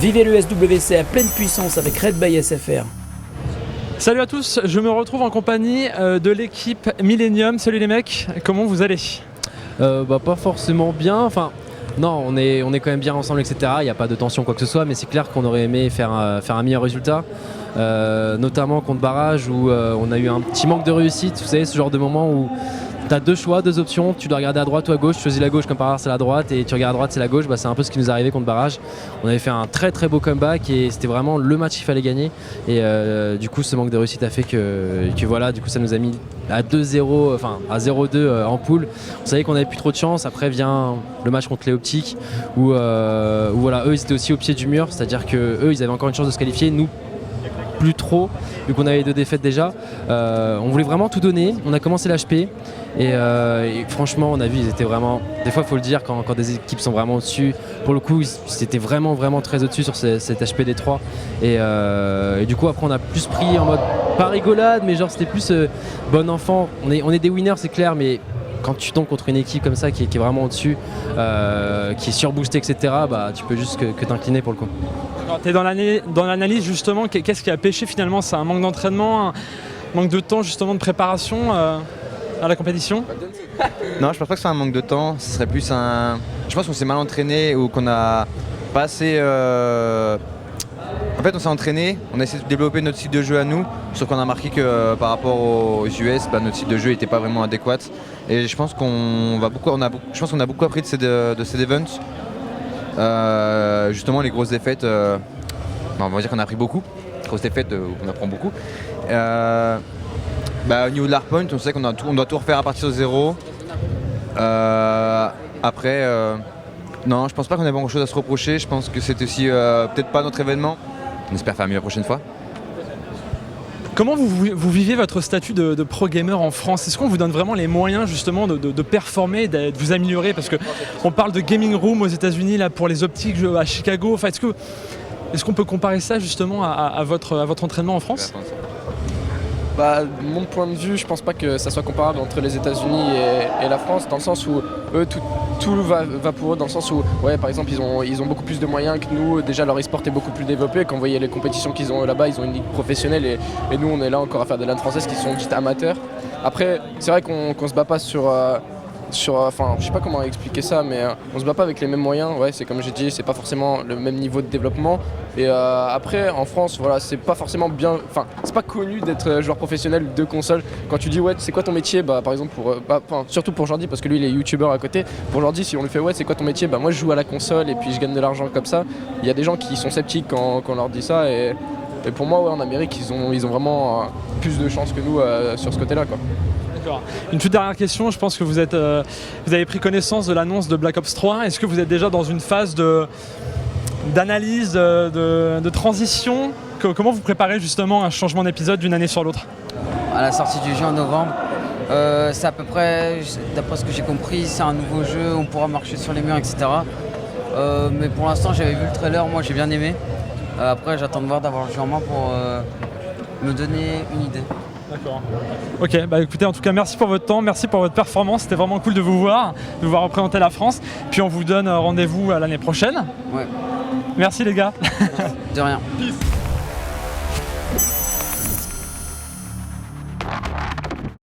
Vivez le SWC à pleine puissance avec Red by SFR. Salut à tous, je me retrouve en compagnie de l'équipe Millennium. Salut les mecs, comment vous allez ? Pas forcément bien, enfin non, on est quand même bien ensemble, etc. Il n'y a pas de tension quoi que ce soit, mais c'est clair qu'on aurait aimé faire un meilleur résultat, notamment contre Barrage où on a eu un petit manque de réussite. Vous savez, ce genre de moment où tu as deux choix, deux options, tu dois regarder à droite ou à gauche, tu choisis la gauche comme par hasard c'est la droite et tu regardes à droite c'est la gauche. C'est un peu ce qui nous est arrivé contre Barrage. On avait fait un très très beau comeback et c'était vraiment le match qu'il fallait gagner et du coup ce manque de réussite a fait que voilà, du coup ça nous a mis à 2-0, enfin à 0-2 en poule. On savait qu'on n'avait plus trop de chance. Après vient le match contre les Optiques où voilà, eux ils étaient aussi au pied du mur, c'est-à-dire que eux ils avaient encore une chance de se qualifier, nous plus trop, vu qu'on avait 2 défaites déjà. On voulait vraiment tout donner, on a commencé l'HP et franchement on a vu, ils étaient vraiment, des fois il faut le dire, quand des équipes sont vraiment au-dessus, pour le coup ils étaient vraiment très au-dessus sur cet HP des 3 et du coup après on a plus pris en mode, pas rigolade, mais genre c'était plus bon enfant, on est des winners c'est clair, mais quand tu tombes contre une équipe comme ça qui est vraiment au-dessus, qui est surboostée, etc., tu peux juste que t'incliner pour le coup. Tu es dans l'analyse justement, qu'est-ce qui a pêché finalement ? C'est un manque d'entraînement, un manque de temps justement de préparation à la compétition ? Non, je pense pas que c'est un manque de temps, ce serait plus un... Je pense qu'on s'est mal entraîné ou qu'on a pas assez... En fait on s'est entraîné, on a essayé de développer notre style de jeu à nous, sauf qu'on a remarqué que par rapport aux US, notre style de jeu n'était pas vraiment adéquat. Et je pense qu'on a beaucoup appris de ces events. Justement les grosses défaites, on va dire qu'on a appris beaucoup. Grosses défaites, on apprend beaucoup. Au niveau de l'hardpoint, on sait qu'on doit tout refaire à partir de zéro. Après, non, je pense pas qu'on ait grand chose à se reprocher. Je pense que c'est aussi peut-être pas notre événement. On espère faire mieux la prochaine fois. Comment vous vivez votre statut de pro gamer en France ? Est-ce qu'on vous donne vraiment les moyens justement de performer, de vous améliorer ? Parce qu'on parle de gaming room aux États-Unis là, pour les Optiques à Chicago. Enfin, est-ce qu'on peut comparer ça justement à votre entraînement en France ? De mon point de vue, je pense pas que ça soit comparable entre les États-Unis et la France, dans le sens où eux, tout va pour eux, dans le sens où, par exemple, ils ont beaucoup plus de moyens que nous. Déjà, leur e-sport est beaucoup plus développé. Quand vous voyez les compétitions qu'ils ont là-bas, ils ont une ligue professionnelle et nous, on est là encore à faire des LAN françaises qui sont dites amateurs. Après, c'est vrai qu'on se bat pas enfin, je sais pas comment expliquer ça, mais on se bat pas avec les mêmes moyens. C'est comme j'ai dit, c'est pas forcément le même niveau de développement. Et après, en France, voilà, c'est pas forcément bien. Enfin, c'est pas connu d'être joueur professionnel de console. Quand tu dis c'est quoi ton métier, par exemple surtout pour Jordi, parce que lui il est youtubeur à côté. Pour Jordi, si on lui fait c'est quoi ton métier, moi je joue à la console et puis je gagne de l'argent comme ça. Il y a des gens qui sont sceptiques quand on leur dit ça. Et pour moi, en Amérique, ils ont vraiment plus de chance que nous sur ce côté-là, quoi. D'accord. Une toute dernière question, je pense que vous avez pris connaissance de l'annonce de Black Ops 3. Est-ce que vous êtes déjà dans une phase d'analyse, de transition ? Comment vous préparez justement un changement d'épisode d'une année sur l'autre ? À la sortie du jeu en novembre, c'est à peu près, d'après ce que j'ai compris, c'est un nouveau jeu, on pourra marcher sur les murs, etc. Mais pour l'instant, j'avais vu le trailer, moi j'ai bien aimé. Après, j'attends de voir, d'avoir le jeu en main pour me donner une idée. D'accord. Ok, écoutez, en tout cas, merci pour votre temps, merci pour votre performance. C'était vraiment cool de vous voir représenter la France. Puis on vous donne rendez-vous à l'année prochaine. Ouais. Merci les gars. De rien. Peace.